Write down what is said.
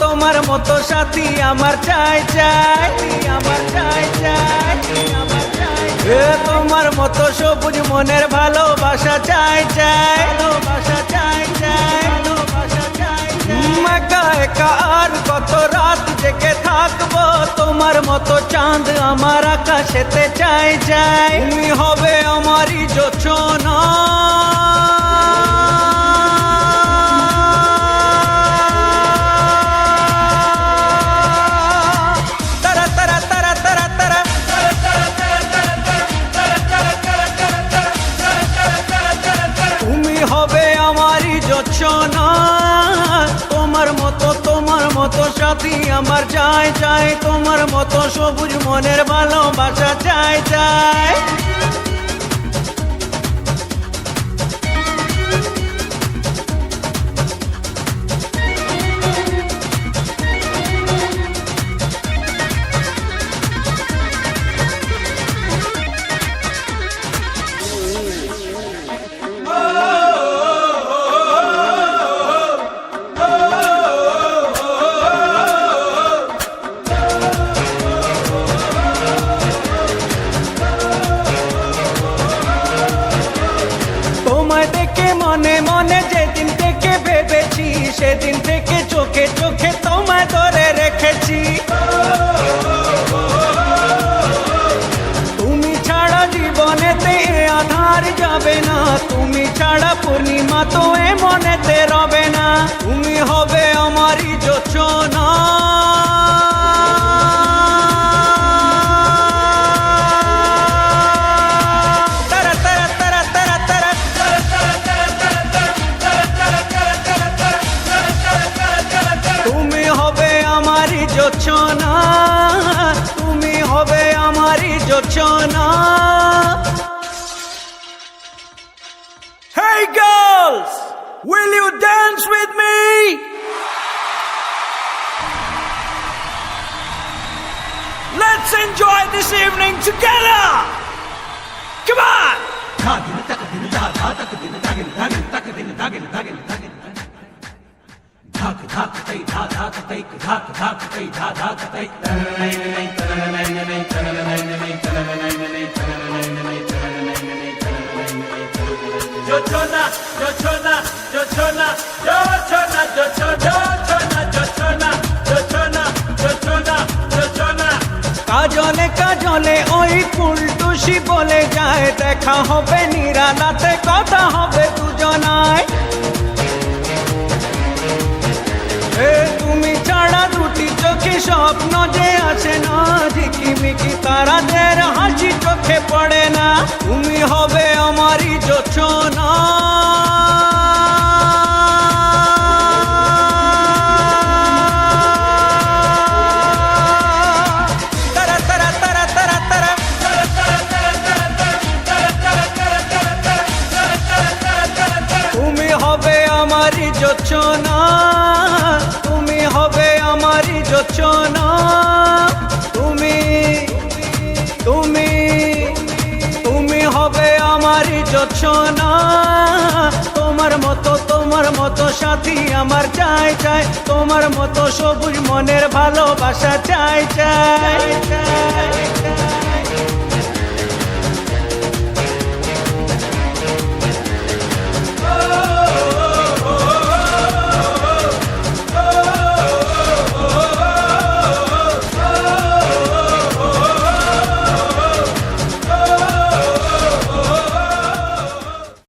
তোমার মতো সাথী আমার চাই চাই, আমার চাই চাই, আমার চাই। তোমার মতো সবুজ মনের ভালোবাসা চাই চাই, ভালোবাসা চাই চাই, ভালোবাসা চাই। একা একা আর কত রাত জেগে থাকবো, তোমার মতো চাঁদ আমার আকাশেতে চাই চাই। তুমি হবে আমারই জোছনা, তোমার মতো সাথী আমার চাই চাই, তোমার মতো সবুজ মনের ভালোবাসা চাই চাই। মনে মনে যেদিন থেকে ভেবেছি, সেদিন থেকে চোখে চোখে তোমায় ধরে রেখেছি। তুমি ছাড়া জীবনেতে আধার যাবে না, তুমি ছাড়া পূর্ণিমা তো এ মনেতে রবে না। তুমি হবে আমারই জোছনা, জোছনা, তুমি হবে আমারই জোছনা। Hey girls, will you dance with me? Let's enjoy this evening together. Come on. Jochona, Jochona, Jochona, Jochona, Jochona, Jochona, Jochona, Jochona, Jochona. কাজলে কাজলে ওই ফুলটুসি বলে যায়, দেখা হবে নিরালাতে, কথা হবে দুজনায়। তুমি ছাড়া দুটি চোখে স্বপ্ন যে আসে না, ঝিকিমিকি তারাদের হাসি চোখে পড়ে না। তুমি হবে আমারই জোছনা, তুমি হবে আমারই জোছনা, তুমি হবে আমারই জোছনা। তুমি তুমি তুমি হবে আমারই জোছনা। তোমার মতো সাথী আমার চাই চাই, তোমার মতো সবুজ মনের ভালোবাসা চাই চাই।